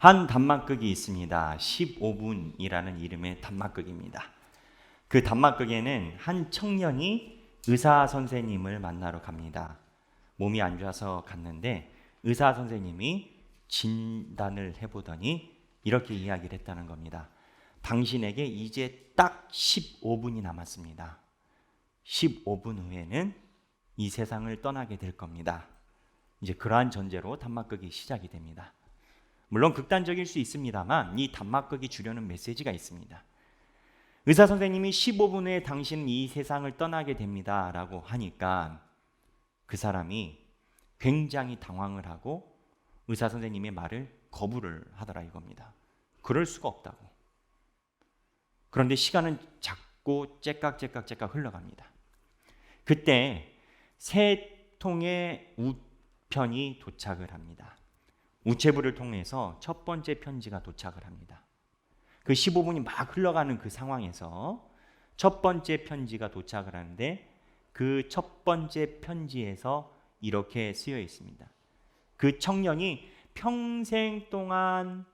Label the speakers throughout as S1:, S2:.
S1: 한 단막극이 있습니다. 15분이라는 이름의 단막극입니다. 그 단막극에는 한 청년이 의사 선생님을 만나러 갑니다. 몸이 안 좋아서 갔는데 의사 선생님이 진단을 해보더니 이렇게 이야기를 했다는 겁니다. 당신에게 이제 딱 15분이 남았습니다. 15분 후에는 이 세상을 떠나게 될 겁니다. 이제 그러한 전제로 단막극이 시작이 됩니다. 물론 극단적일 수 있습니다만 이 단막극이 주려는 메시지가 있습니다. 의사 선생님이 15분 후에 당신은 이 세상을 떠나게 됩니다 라고 하니까 그 사람이 굉장히 당황을 하고 의사 선생님의 말을 거부를 하더라 이겁니다. 그럴 수가 없다고. 그런데 시간은 자꾸 째깍째깍 흘러갑니다. 그때 세 통의 우편이 도착을 합니다. 우체부를 통해서 첫 번째 편지가 도착을 합니다. 그 15분이 막 흘러가는 그 상황에서 첫 번째 편지가 도착을 하는데 그 첫 번째 편지에서 이렇게 쓰여 있습니다. 그 청년이 평생 동안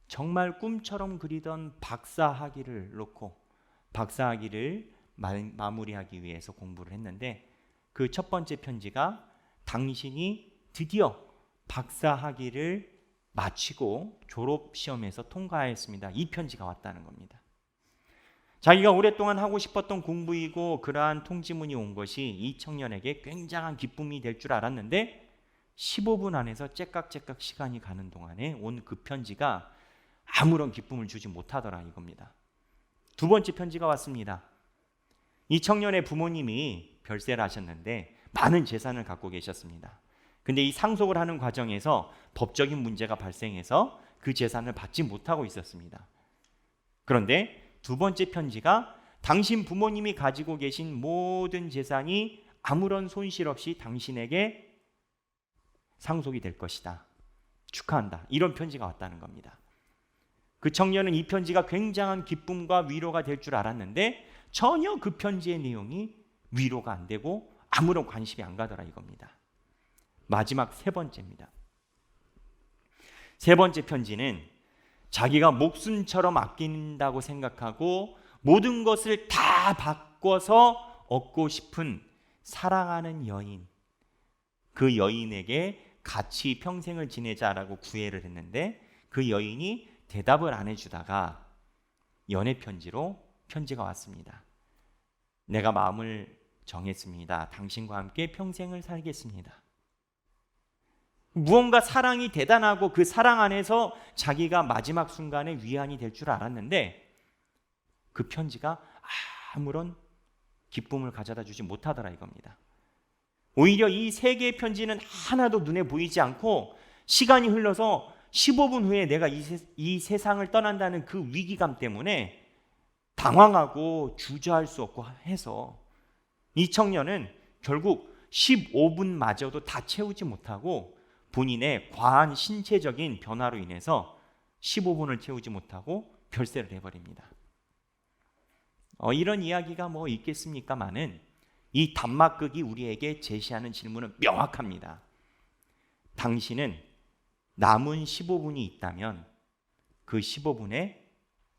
S1: 정말 꿈처럼 그리던 박사학위를 놓고 박사학위를 마무리하기 위해서 공부를 했는데 그 첫 번째 편지가 당신이 드디어 박사학위를 마치고 졸업시험에서 통과했습니다. 이 편지가 왔다는 겁니다. 자기가 오랫동안 하고 싶었던 공부이고 그러한 통지문이 온 것이 이 청년에게 굉장한 기쁨이 될 줄 알았는데 15분 안에서 째깍째깍 시간이 가는 동안에 온 그 편지가 아무런 기쁨을 주지 못하더라 이겁니다. 두 번째 편지가 왔습니다. 이 청년의 부모님이 별세를 하셨는데 많은 재산을 갖고 계셨습니다. 근데 이 상속을 하는 과정에서 법적인 문제가 발생해서 그 재산을 받지 못하고 있었습니다. 그런데 두 번째 편지가 당신 부모님이 가지고 계신 모든 재산이 아무런 손실 없이 당신에게 상속이 될 것이다. 축하한다. 이런 편지가 왔다는 겁니다. 그 청년은 이 편지가 굉장한 기쁨과 위로가 될 줄 알았는데 전혀 그 편지의 내용이 위로가 안 되고 아무런 관심이 안 가더라 이겁니다. 마지막 세 번째입니다. 세 번째 편지는 자기가 목숨처럼 아낀다고 생각하고 모든 것을 다 바꿔서 얻고 싶은 사랑하는 여인, 그 여인에게 같이 평생을 지내자라고 구애를 했는데 그 여인이 대답을 안 해주다가 연애 편지로 편지가 왔습니다. 내가 마음을 정했습니다. 당신과 함께 평생을 살겠습니다. 무언가 사랑이 대단하고 그 사랑 안에서 자기가 마지막 순간에 위안이 될 줄 알았는데 그 편지가 아무런 기쁨을 가져다 주지 못하더라 이겁니다. 오히려 이 세 개의 편지는 하나도 눈에 보이지 않고 시간이 흘러서 15분 후에 내가 이 세상을 떠난다는 그 위기감 때문에 당황하고 주저할 수 없고 해서 이 청년은 결국 15분마저도 다 채우지 못하고 본인의 과한 신체적인 변화로 인해서 15분을 채우지 못하고 별세를 해버립니다. 이런 이야기가 뭐 있겠습니까마는 이 단막극이 우리에게 제시하는 질문은 명확합니다. 당신은 남은 15분이 있다면 그 15분에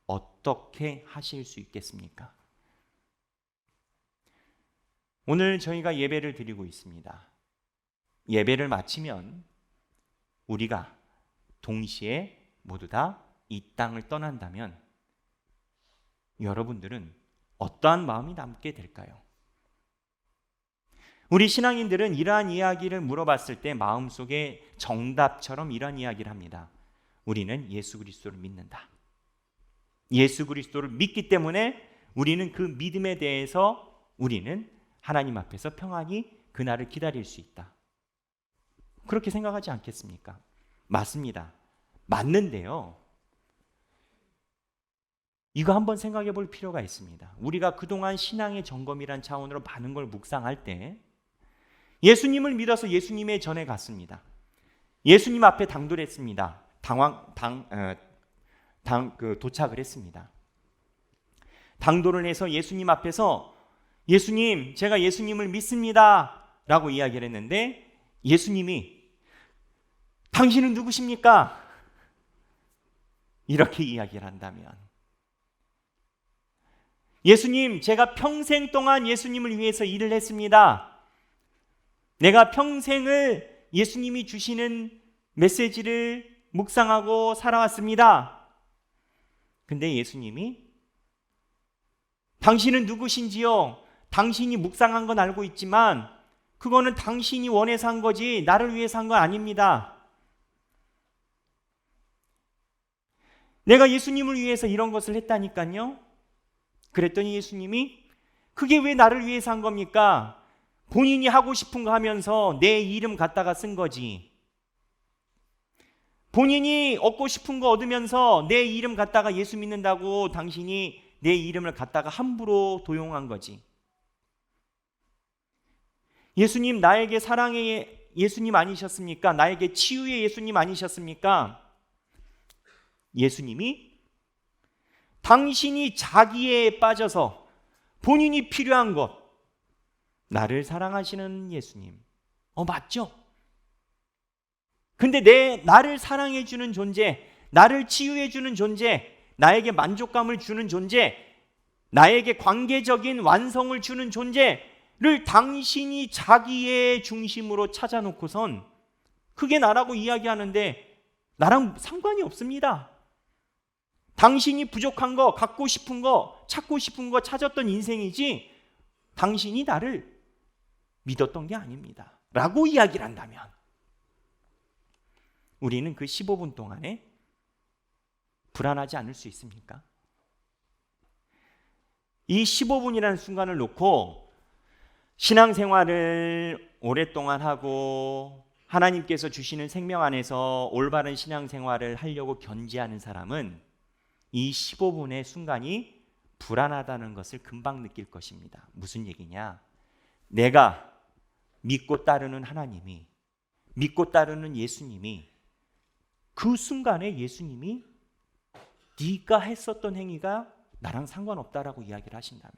S1: 어떻게 하실 수 있겠습니까? 오늘 저희가 예배를 드리고 있습니다. 예배를 마치면 우리가 동시에 모두 다 이 땅을 떠난다면 여러분들은 어떠한 마음이 남게 될까요? 우리 신앙인들은 이러한 이야기를 물어봤을 때 마음속에 정답처럼 이러한 이야기를 합니다. 우리는 예수 그리스도를 믿는다. 예수 그리스도를 믿기 때문에 우리는 그 믿음에 대해서 우리는 하나님 앞에서 평안히 그날을 기다릴 수 있다. 그렇게 생각하지 않겠습니까? 맞습니다. 맞는데요. 이거 한번 생각해 볼 필요가 있습니다. 우리가 그동안 신앙의 점검이란 차원으로 많은 걸 묵상할 때 예수님을 믿어서 예수님의 전에 갔습니다. 예수님 앞에 당돌했습니다. 도착을 했습니다. 당돌을 해서 예수님 앞에서 예수님, 제가 예수님을 믿습니다 라고 이야기를 했는데 예수님이 당신은 누구십니까? 이렇게 이야기를 한다면, 예수님, 제가 평생 동안 예수님을 위해서 일을 했습니다. 내가 평생을 예수님이 주시는 메시지를 묵상하고 살아왔습니다. 근데 예수님이 당신은 누구신지요? 당신이 묵상한 건 알고 있지만 그거는 당신이 원해서 한 거지 나를 위해서 한 건 아닙니다. 내가 예수님을 위해서 이런 것을 했다니까요. 그랬더니 예수님이 그게 왜 나를 위해서 한 겁니까? 본인이 하고 싶은 거 하면서 내 이름 갖다가 쓴 거지. 본인이 얻고 싶은 거 얻으면서 내 이름 갖다가 예수 믿는다고 당신이 내 이름을 갖다가 함부로 도용한 거지. 예수님, 나에게 사랑의 예수님 아니셨습니까? 나에게 치유의 예수님 아니셨습니까? 예수님이 당신이 자기에 빠져서 본인이 필요한 것, 나를 사랑하시는 예수님. 맞죠? 근데 나를 사랑해 주는 존재, 나를 치유해 주는 존재, 나에게 만족감을 주는 존재, 나에게 관계적인 완성을 주는 존재를 당신이 자기의 중심으로 찾아놓고선 그게 나라고 이야기하는데 나랑 상관이 없습니다. 당신이 부족한 거, 갖고 싶은 거, 찾고 싶은 거 찾았던 인생이지 당신이 나를 믿었던 게 아닙니다. 라고 이야기를 한다면 우리는 그 15분 동안에 불안하지 않을 수 있습니까? 이 15분이라는 순간을 놓고 신앙생활을 오랫동안 하고 하나님께서 주시는 생명 안에서 올바른 신앙생활을 하려고 견지하는 사람은 이 15분의 순간이 불안하다는 것을 금방 느낄 것입니다. 무슨 얘기냐? 내가 믿고 따르는 하나님이, 믿고 따르는 예수님이, 그 순간에 예수님이 네가 했었던 행위가 나랑 상관없다라고 이야기를 하신다면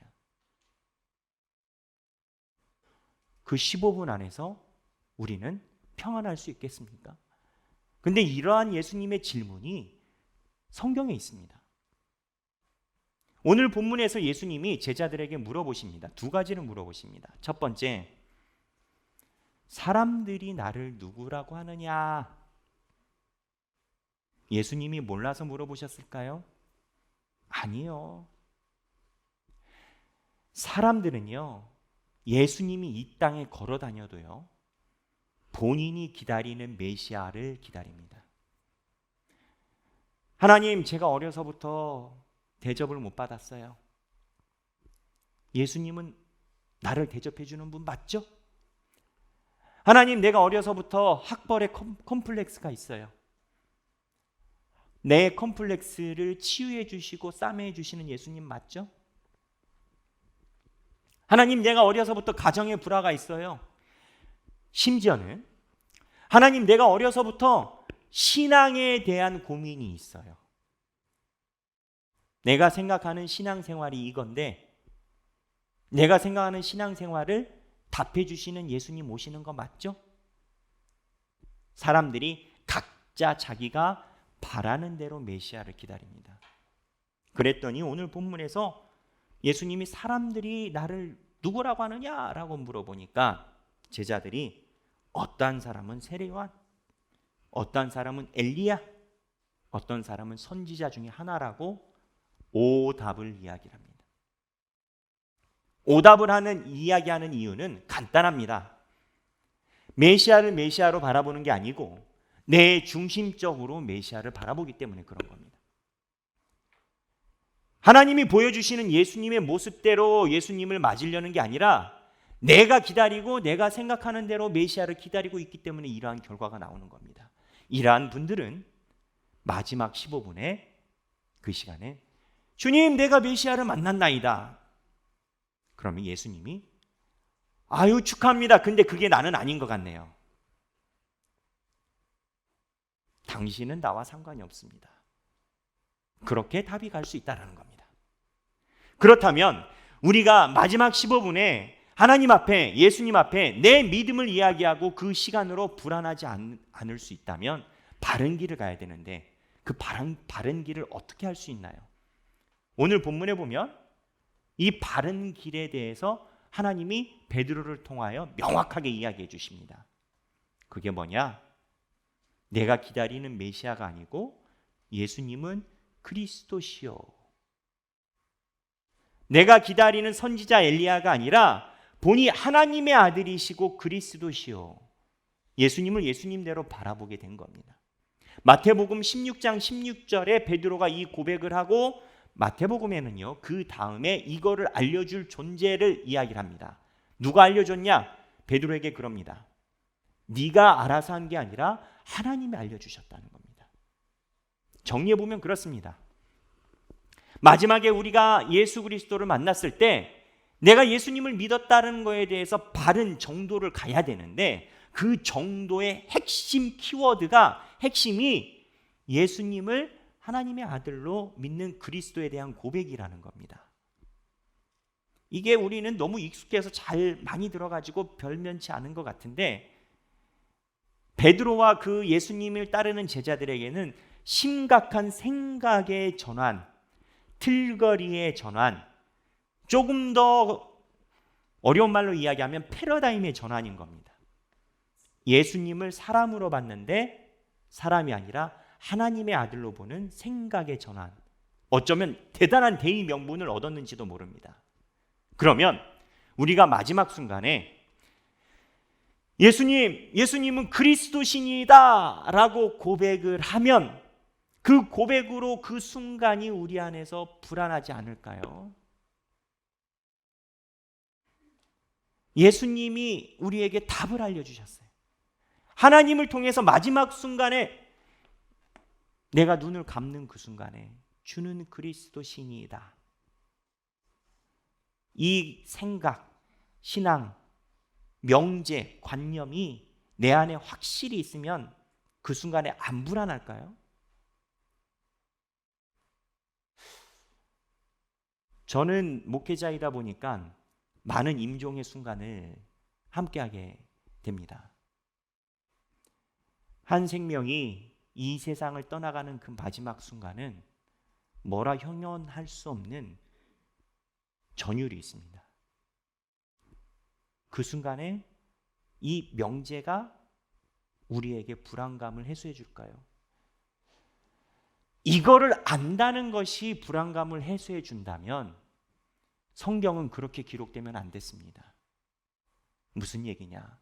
S1: 그 15분 안에서 우리는 평안할 수 있겠습니까? 근데 이러한 예수님의 질문이 성경에 있습니다. 오늘 본문에서 예수님이 제자들에게 물어보십니다. 두 가지를 물어보십니다. 첫 번째, 사람들이 나를 누구라고 하느냐? 예수님이 몰라서 물어보셨을까요? 아니요. 사람들은요, 예수님이 이 땅에 걸어 다녀도요, 본인이 기다리는 메시아를 기다립니다. 하나님, 제가 어려서부터 대접을 못 받았어요. 예수님은 나를 대접해 주는 분 맞죠? 하나님, 내가 어려서부터 학벌에 컴플렉스가 있어요. 내 컴플렉스를 치유해 주시고 싸매해 주시는 예수님 맞죠? 하나님, 내가 어려서부터 가정에 불화가 있어요. 심지어는 하나님, 내가 어려서부터 신앙에 대한 고민이 있어요. 내가 생각하는 신앙생활이 이건데 내가 생각하는 신앙생활을 답해 주시는 예수님 오시는 거 맞죠? 사람들이 각자 자기가 바라는 대로 메시아를 기다립니다. 그랬더니 오늘 본문에서 예수님이 사람들이 나를 누구라고 하느냐라고 물어보니까 제자들이 어떤 사람은 세례요한, 어떤 사람은 엘리야, 어떤 사람은 선지자 중에 하나라고 오답을 이야기를 합니다. 오답을 이야기하는 이유는 간단합니다. 메시아를 메시아로 바라보는 게 아니고 내 중심적으로 메시아를 바라보기 때문에 그런 겁니다. 하나님이 보여주시는 예수님의 모습대로 예수님을 맞으려는 게 아니라 내가 기다리고 내가 생각하는 대로 메시아를 기다리고 있기 때문에 이러한 결과가 나오는 겁니다. 이러한 분들은 마지막 15분에 그 시간에 주님, 내가 메시아를 만났나이다. 그러면 예수님이 아유 축하합니다. 근데 그게 나는 아닌 것 같네요. 당신은 나와 상관이 없습니다. 그렇게 답이 갈 수 있다는 겁니다. 그렇다면 우리가 마지막 15분에 하나님 앞에, 예수님 앞에 내 믿음을 이야기하고 그 시간으로 불안하지 않을 수 있다면 바른 길을 가야 되는데 그 바른 길을 어떻게 할 수 있나요? 오늘 본문에 보면 이 바른 길에 대해서 하나님이 베드로를 통하여 명확하게 이야기해 주십니다. 그게 뭐냐? 내가 기다리는 메시아가 아니고 예수님은 그리스도시요. 내가 기다리는 선지자 엘리야가 아니라 본이 하나님의 아들이시고 그리스도시요. 예수님을 예수님대로 바라보게 된 겁니다. 마태복음 16장 16절에 베드로가 이 고백을 하고 마태복음에는요, 그 다음에 이거를 알려줄 존재를 이야기를 합니다. 누가 알려줬냐? 베드로에게 그럽니다. 네가 알아서 한 게 아니라 하나님이 알려주셨다는 겁니다. 정리해보면 그렇습니다. 마지막에 우리가 예수 그리스도를 만났을 때 내가 예수님을 믿었다는 거에 대해서 바른 정도를 가야 되는데 그 정도의 핵심 키워드가 핵심이 예수님을 하나님의 아들로 믿는 그리스도에 대한 고백이라는 겁니다. 이게 우리는 너무 익숙해서 잘 많이 들어가지고 별면치 않은 것 같은데 베드로와 그 예수님을 따르는 제자들에게는 심각한 생각의 전환, 틀거리의 전환, 조금 더 어려운 말로 이야기하면 패러다임의 전환인 겁니다. 예수님을 사람으로 봤는데 사람이 아니라 하나님의 아들로 보는 생각의 전환. 어쩌면 대단한 대의 명분을 얻었는지도 모릅니다. 그러면 우리가 마지막 순간에 예수님은 그리스도신이다 라고 고백을 하면 그 고백으로 그 순간이 우리 안에서 불안하지 않을까요? 예수님이 우리에게 답을 알려주셨어요. 하나님을 통해서 마지막 순간에 내가 눈을 감는 그 순간에 주는 그리스도신이다. 이 생각, 신앙, 명제, 관념이 내 안에 확실히 있으면 그 순간에 안 불안할까요? 저는 목회자이다 보니까 많은 임종의 순간을 함께하게 됩니다. 한 생명이 이 세상을 떠나가는 그 마지막 순간은 뭐라 형용할 수 없는 전율이 있습니다. 그 순간에 이 명제가 우리에게 불안감을 해소해 줄까요? 이거를 안다는 것이 불안감을 해소해 준다면 성경은 그렇게 기록되면 안 됐습니다. 무슨 얘기냐?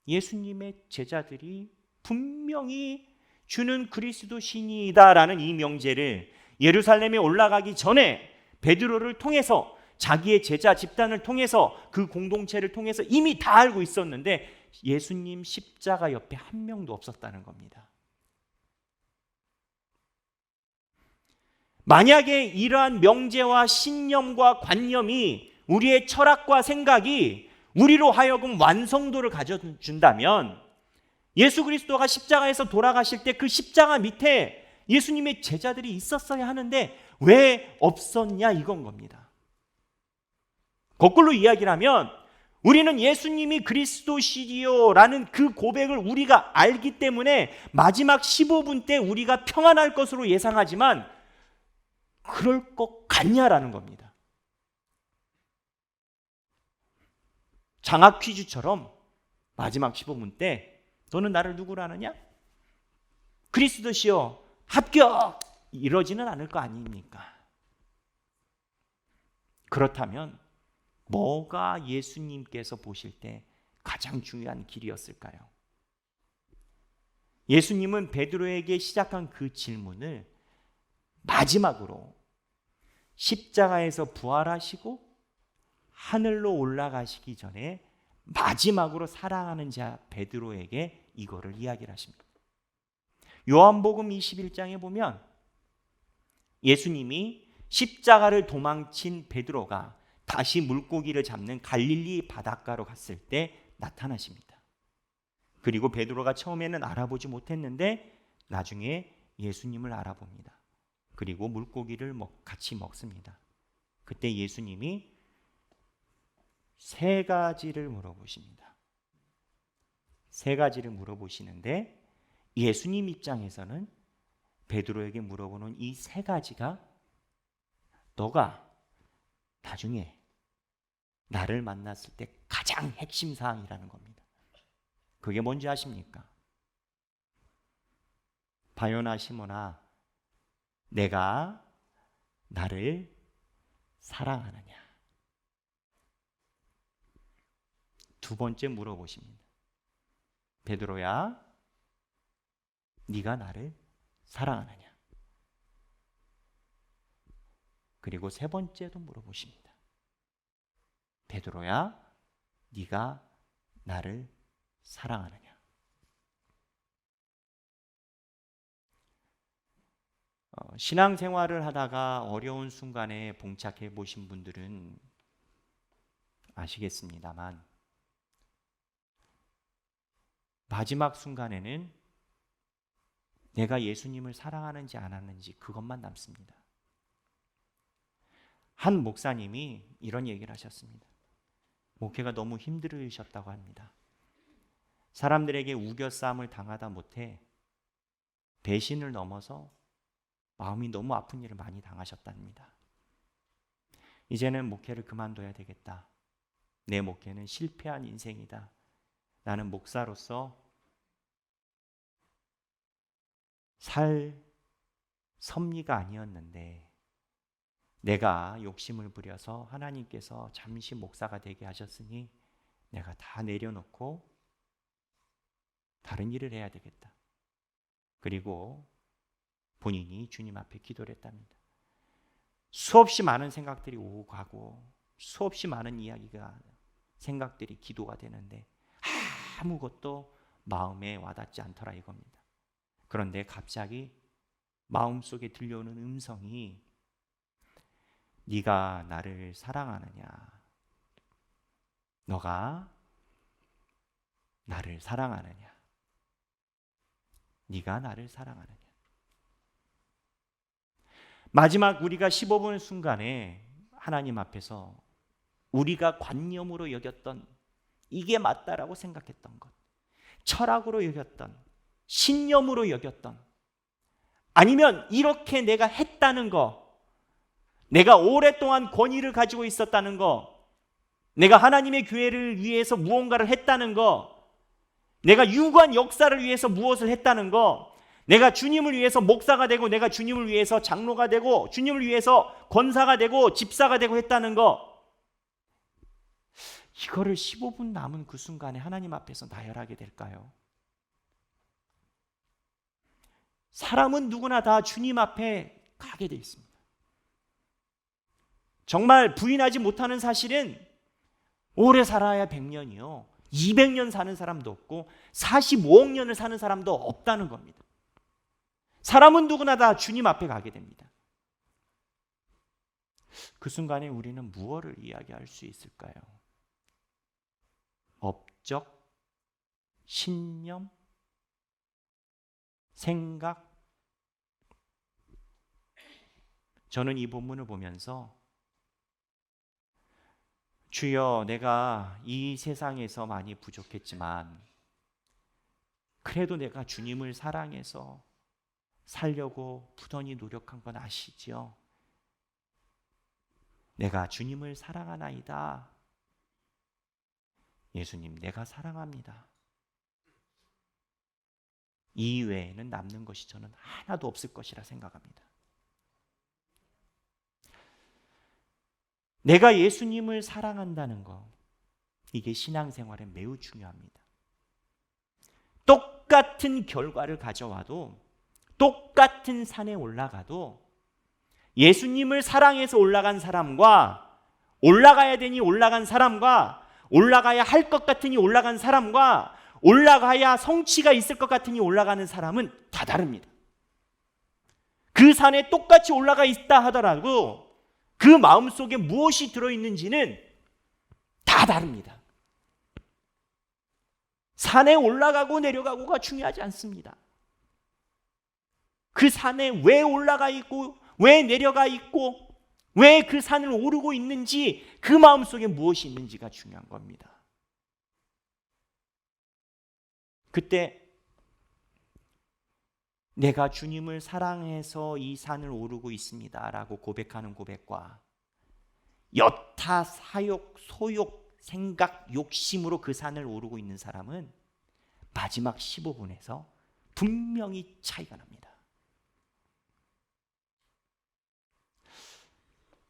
S1: 예수님의 제자들이 분명히 주는 그리스도 신이다라는 이 명제를 예루살렘에 올라가기 전에 베드로를 통해서 자기의 제자 집단을 통해서 그 공동체를 통해서 이미 다 알고 있었는데 예수님 십자가 옆에 한 명도 없었다는 겁니다. 만약에 이러한 명제와 신념과 관념이 우리의 철학과 생각이 우리로 하여금 완성도를 가져준다면 예수 그리스도가 십자가에서 돌아가실 때 그 십자가 밑에 예수님의 제자들이 있었어야 하는데 왜 없었냐 이건 겁니다. 거꾸로 이야기를 하면 우리는 예수님이 그리스도시리요라는 그 고백을 우리가 알기 때문에 마지막 15분 때 우리가 평안할 것으로 예상하지만 그럴 것 같냐라는 겁니다. 장학 퀴즈처럼 마지막 15분 때 너는 나를 누구로 아느냐? 그리스도시요 합격! 이러지는 않을 거 아닙니까? 그렇다면 뭐가 예수님께서 보실 때 가장 중요한 길이었을까요? 예수님은 베드로에게 시작한 그 질문을 마지막으로 십자가에서 부활하시고 하늘로 올라가시기 전에 마지막으로 사랑하는 자 베드로에게 이거를 이야기를 하십니다. 요한복음 21장에 보면 예수님이 십자가를 도망친 베드로가 다시 물고기를 잡는 갈릴리 바닷가로 갔을 때 나타나십니다. 그리고 베드로가 처음에는 알아보지 못했는데 나중에 예수님을 알아봅니다. 그리고 물고기를 같이 먹습니다. 그때 예수님이 세 가지를 물어보십니다. 세 가지를 물어보시는데 예수님 입장에서는 베드로에게 물어보는 이 세 가지가 너가 나중에 나를 만났을 때 가장 핵심 사항이라는 겁니다. 그게 뭔지 아십니까? 바요나 시몬아, 내가 나를 사랑하느냐? 두 번째 물어보십니다. 베드로야, 네가 나를 사랑하느냐? 그리고 세 번째도 물어보십니다. 베드로야, 네가 나를 사랑하느냐? 신앙생활을 하다가 어려운 순간에 봉착해 보신 분들은 아시겠습니다만 마지막 순간에는 내가 예수님을 사랑하는지 안 하는지 그것만 남습니다. 한 목사님이 이런 얘기를 하셨습니다. 목회가 너무 힘들으셨다고 합니다. 사람들에게 우겨싸움을 당하다 못해 배신을 넘어서 마음이 너무 아픈 일을 많이 당하셨답니다. 이제는 목회를 그만둬야 되겠다. 내 목회는 실패한 인생이다. 나는 목사로서 살 섭리가 아니었는데 내가 욕심을 부려서 하나님께서 잠시 목사가 되게 하셨으니 내가 다 내려놓고 다른 일을 해야 되겠다. 그리고 본인이 주님 앞에 기도를 했답니다. 수없이 많은 생각들이 오고 가고 수없이 많은 이야기가 생각들이 기도가 되는데 아무것도 마음에 와닿지 않더라 이겁니다. 그런데 갑자기 마음속에 들려오는 음성이 네가 나를 사랑하느냐? 너가 나를 사랑하느냐? 네가 나를 사랑하느냐? 마지막 우리가 15분 순간에 하나님 앞에서 우리가 관념으로 여겼던 이게 맞다라고 생각했던 것, 철학으로 여겼던, 신념으로 여겼던, 아니면 이렇게 내가 했다는 거, 내가 오랫동안 권위를 가지고 있었다는 거, 내가 하나님의 교회를 위해서 무언가를 했다는 거, 내가 유구한 역사를 위해서 무엇을 했다는 거, 내가 주님을 위해서 목사가 되고 내가 주님을 위해서 장로가 되고 주님을 위해서 권사가 되고 집사가 되고 했다는 거, 이거를 15분 남은 그 순간에 하나님 앞에서 나열하게 될까요? 사람은 누구나 다 주님 앞에 가게 돼 있습니다. 정말 부인하지 못하는 사실은 오래 살아야 100년이요 200년 사는 사람도 없고 45억 년을 사는 사람도 없다는 겁니다. 사람은 누구나 다 주님 앞에 가게 됩니다. 그 순간에 우리는 무엇을 이야기할 수 있을까요? 업적, 신념, 생각. 저는 이 본문을 보면서 주여, 내가 이 세상에서 많이 부족했지만 그래도 내가 주님을 사랑해서 살려고 부단히 노력한 건 아시지요? 내가 주님을 사랑하나이다. 예수님, 내가 사랑합니다. 이 외에는 남는 것이 저는 하나도 없을 것이라 생각합니다. 내가 예수님을 사랑한다는 것, 이게 신앙생활에 매우 중요합니다. 똑같은 결과를 가져와도, 똑같은 산에 올라가도 예수님을 사랑해서 올라간 사람과 올라가야 되니 올라간 사람과 올라가야 할 것 같으니 올라간 사람과 올라가야 성취가 있을 것 같으니 올라가는 사람은 다 다릅니다. 그 산에 똑같이 올라가 있다 하더라도 그 마음속에 무엇이 들어있는지는 다 다릅니다. 산에 올라가고 내려가고가 중요하지 않습니다. 그 산에 왜 올라가 있고 왜 내려가 있고 왜 그 산을 오르고 있는지, 그 마음속에 무엇이 있는지가 중요한 겁니다. 그때 내가 주님을 사랑해서 이 산을 오르고 있습니다 라고 고백하는 고백과 여타 사욕, 소욕, 생각, 욕심으로 그 산을 오르고 있는 사람은 마지막 15분에서 분명히 차이가 납니다.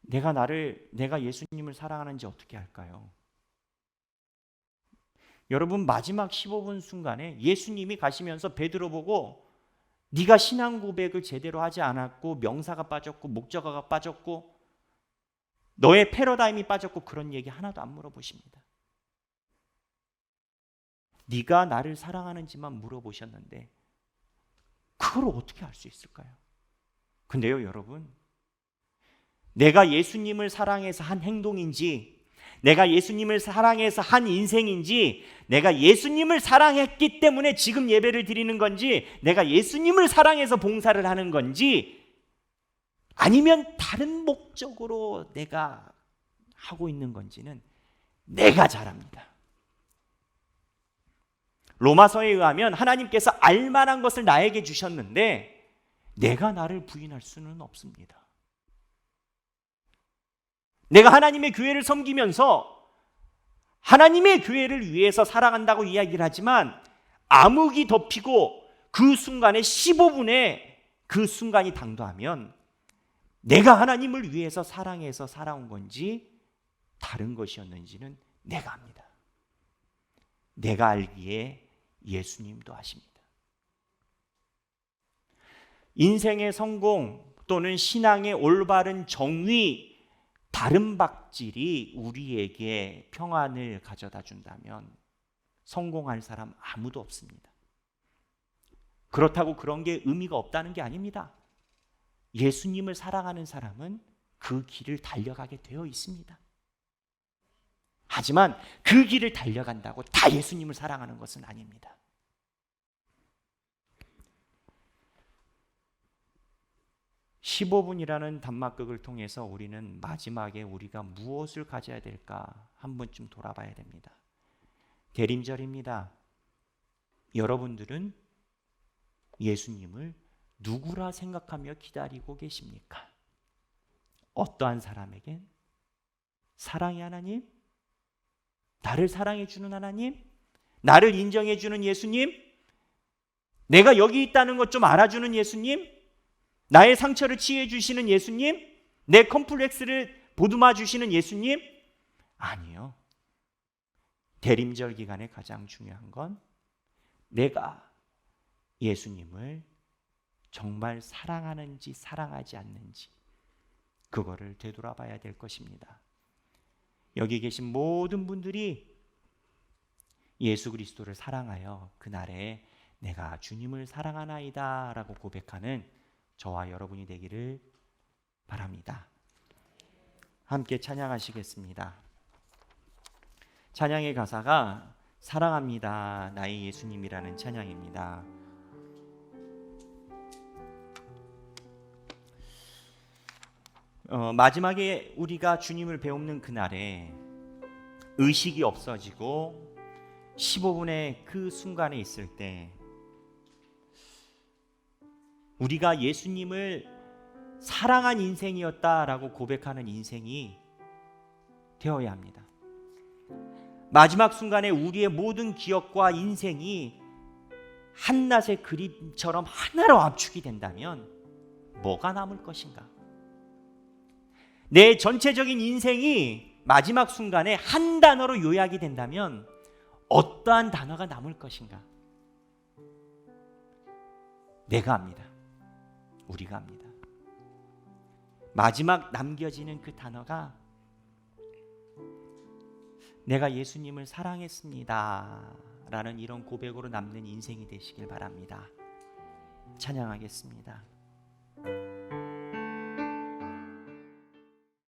S1: 내가 예수님을 사랑하는지 어떻게 할까요? 여러분, 마지막 15분 순간에 예수님이 가시면서 베드로 보고 네가 신앙 고백을 제대로 하지 않았고 명사가 빠졌고 목적어가 빠졌고 너의 패러다임이 빠졌고 그런 얘기 하나도 안 물어보십니다. 네가 나를 사랑하는지만 물어보셨는데 그걸 어떻게 알 수 있을까요? 근데요, 여러분, 내가 예수님을 사랑해서 한 행동인지, 내가 예수님을 사랑해서 한 인생인지, 내가 예수님을 사랑했기 때문에 지금 예배를 드리는 건지, 내가 예수님을 사랑해서 봉사를 하는 건지, 아니면 다른 목적으로 내가 하고 있는 건지는 내가 잘 압니다. 로마서에 의하면 하나님께서 알만한 것을 나에게 주셨는데 내가 나를 부인할 수는 없습니다. 내가 하나님의 교회를 섬기면서 하나님의 교회를 위해서 살아간다고 이야기를 하지만 암흑이 덮이고 그 순간에 15분에 그 순간이 당도하면 내가 하나님을 위해서 사랑해서 살아온 건지 다른 것이었는지는 내가 압니다. 내가 알기에 예수님도 아십니다. 인생의 성공 또는 신앙의 올바른 정의, 다른 박질이 우리에게 평안을 가져다 준다면 성공할 사람 아무도 없습니다. 그렇다고 그런 게 의미가 없다는 게 아닙니다. 예수님을 사랑하는 사람은 그 길을 달려가게 되어 있습니다. 하지만 그 길을 달려간다고 다 예수님을 사랑하는 것은 아닙니다. 15분이라는 단막극을 통해서 우리는 마지막에 우리가 무엇을 가져야 될까 한 번쯤 돌아봐야 됩니다. 대림절입니다. 여러분들은 예수님을 누구라 생각하며 기다리고 계십니까? 어떠한 사람에겐 사랑의 하나님, 나를 사랑해 주는 하나님, 나를 인정해 주는 예수님, 내가 여기 있다는 것 좀 알아주는 예수님, 나의 상처를 치유해 주시는 예수님, 내 컴플렉스를 보듬어 주시는 예수님? 아니요. 대림절 기간에 가장 중요한 건 내가 예수님을 정말 사랑하는지 사랑하지 않는지 그거를 되돌아봐야 될 것입니다. 여기 계신 모든 분들이 예수 그리스도를 사랑하여 그날에 내가 주님을 사랑하나이다 라고 고백하는 저와 여러분이 되기를 바랍니다. 함께 찬양하시겠습니다. 찬양의 가사가 사랑합니다 나의 예수님이라는 찬양입니다. 마지막에 우리가 주님을 배우는 그날에 의식이 없어지고 15분의 그 순간에 있을 때 우리가 예수님을 사랑한 인생이었다라고 고백하는 인생이 되어야 합니다. 마지막 순간에 우리의 모든 기억과 인생이 한낮의 그림처럼 하나로 압축이 된다면 뭐가 남을 것인가? 내 전체적인 인생이 마지막 순간에 한 단어로 요약이 된다면 어떠한 단어가 남을 것인가? 내가 압니다. 우리가 압니다. 마지막 남겨지는 그 단어가 내가 예수님을 사랑했습니다 라는 이런 고백으로 남는 인생이 되시길 바랍니다. 찬양하겠습니다.